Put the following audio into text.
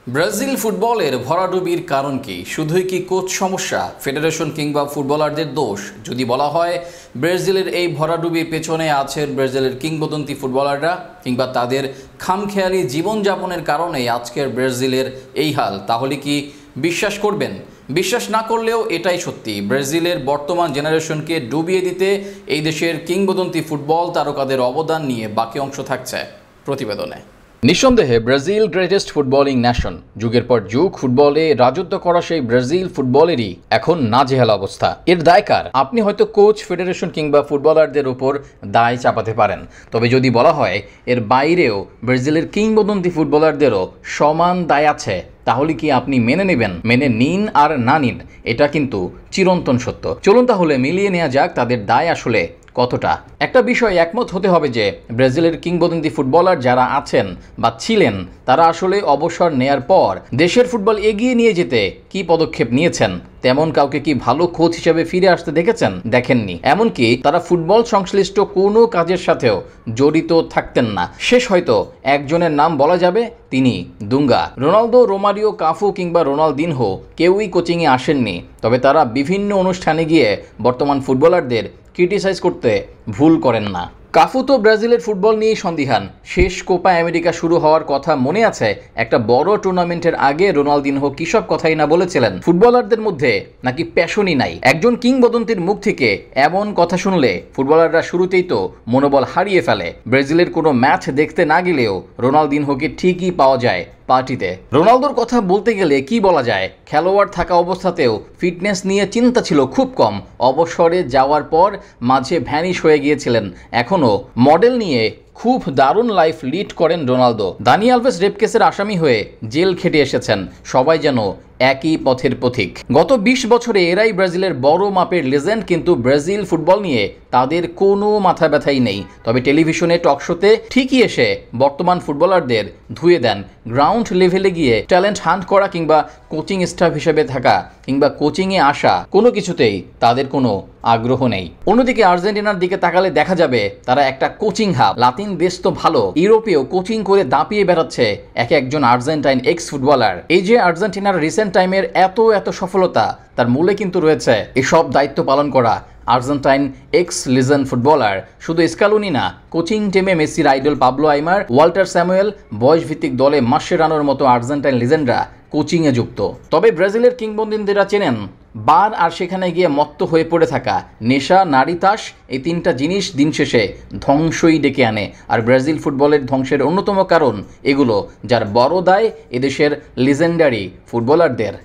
Brazil ফুটবলের ভরাডুবির কারণ কি? শুধুই কি কোচ সমস্যা, ফেডারেশন কিংবা ফুটবলারদের দোষ? যদি বলা হয় ব্রাজিলের এই ভরাডুবির পেছনে আছেন ব্রাজিলের কিংবদন্তি ফুটবলাররা কিংবা তাদের খামখেয়ালি জীবনযাপনের কারণেই আজকের ব্রাজিলের এই হাল, তাহলে কি বিশ্বাস করবেন? বিশ্বাস না করলেও এটাই সত্যি, ব্রাজিলের বর্তমান জেনারেশনকে ডুবিয়ে দিতে এই দেশের কিংবদন্তি ফুটবল তারকাদের অবদান নিয়ে বাকি অংশ থাকছে প্রতিবেদনে। নিঃসন্দেহে ব্রাজিল গ্রেটেস্ট ফুটবলিং ন্যাশন। যুগের পর যুগ ফুটবলে রাজত্ব করা সেই ব্রাজিল ফুটবলেরই এখন নাজেহাল অবস্থা। এর দায় কার? আপনি হয়তো কোচ, ফেডারেশন কিংবা ফুটবলারদের উপর দায় চাপাতে পারেন, তবে যদি বলা হয় এর বাইরেও ব্রাজিলের কিংবদন্তি ফুটবলারদেরও সমান দায় আছে, তাহলে কি আপনি মেনে নেবেন? মেনে নিন আর না নিন, এটা কিন্তু চিরন্তন সত্য। চলুন তাহলে মিলিয়ে নেওয়া যাক তাদের দায় আসলে কতটা। একটা বিষয় একমত হতে হবে যে ব্রাজিলের কিংবদন্তি ফুটবলার যারা আছেন বা ছিলেন, তারা আসলে অবসর নেয়ার পর দেশের ফুটবল এগিয়ে নিয়ে যেতে কি পদক্ষেপ নিয়েছেন? তেমন কাউকে কি ভালো কোচ হিসেবে ফিরে আসতে দেখেছেন? দেখেননি। এমনকি তারা ফুটবল সংশ্লিষ্ট কোনো কাজের সাথেও জড়িত থাকতেন না। শেষ হয়তো একজনের নাম বলা যাবে, তিনি দুঙ্গা। রোনালদো, রোমারিও, কাফু কিংবা রোনালদিনহো কেউই কোচিংয়ে আসেননি, তবে তারা বিভিন্ন অনুষ্ঠানে গিয়ে বর্তমান ফুটবলারদের ক্রিটিসাইজ করতে ভুল করেন না। কাফু তো ব্রাজিলের ফুটবল নিয়েই সন্দিহান। শেষ কোপা আমেরিকা শুরু হওয়ার কথা মনে আছে? একটা বড় টুর্নামেন্টের আগে রোনালদিনহো কি সব কথাই না বলেছিলেন, ফুটবলারদের মধ্যে নাকি প্যাশনই নাই। একজন কিংবদন্তির মুখ থেকে এমন কথা শুনলে ফুটবলাররা শুরুতেই তো মনোবল হারিয়ে ফেলে। ব্রাজিলের কোনো ম্যাচ দেখতে না গেলেও রোনালদিনহোকে ঠিকই পাওয়া যায় পার্টিতে। রোনালদোর কথা বলতে গেলে কি বলা যায়, খেলোয়াড় থাকা অবস্থাতেও ফিটনেস নিয়ে চিন্তা ছিল খুব কম। অবসরে যাওয়ার পর মাঝে ভ্যানিশ হয়ে গিয়েছিলেন। এখনও মডেল নিয়ে খুব দারুণ লাইফ লিড করেন রোনালদো। দানি আলভেস রেপ কেসের আসামি হয়ে জেল খেটে এসেছেন। সবাই যেন একই পথের পথিক। গত 20 বছরে এরাই ব্রাজিলের বড় মাপের লেজেন্ড, কিন্তু ব্রাজিল ফুটবল নিয়ে তাদের কোনো মাথা ব্যথাই নেই। তবে টেলিভিশনে টকশোতে ঠিকই এসে বর্তমান ফুটবলারদের ধুয়ে দেন। গ্রাউন্ড লেভেলে গিয়ে ট্যালেন্ট হান্ট করা কিংবা কোচিং স্টাফ হিসেবে থাকা কিংবা কোচিংয়ে আসা, কোনো কিছুতেই তাদের কোনো আগ্রহ নেই। অন্যদিকে আর্জেন্টিনার দিকে তাকালে দেখা যাবে তারা একটা কোচিং হাব। লাতিন দেশ তো ভালো, ইউরোপেও কোচিং করে দাপিয়ে বেড়াচ্ছে এক একজন আর্জেন্টাইন এক্স ফুটবলার। এই যে আর্জেন্টিনার রিসেন্ট টাইমের এত সফলতা, তার মূলে কিন্তু রয়েছে এসব দায়িত্ব পালন করা আর্জেন্টাইন এক্স লিজেন্ড ফুটবলার। শুধু স্কালুনি না, কোচিং টিমে মেসির আইডল পাবলো আইমার, ওয়াল্টার স্যামুয়েল, বয়সভিত্তিক দলে মাসচেরানোর মতো আর্জেন্টাইন লিজেন্ডরা কোচিংয়ে যুক্ত। তবে ব্রাজিলের কিংবদন্তিরা চেনেন বার আর সেখানে গিয়ে মত্ত হয়ে পড়ে থাকা। নেশা, নারী তাস, এই তিনটা জিনিস দিন শেষে ধ্বংসই ডেকে আনে। আর ব্রাজিল ফুটবলের ধ্বংসের অন্যতম কারণ এগুলো, যার বড় দায় এদেশের লিজেন্ডারি ফুটবলারদের।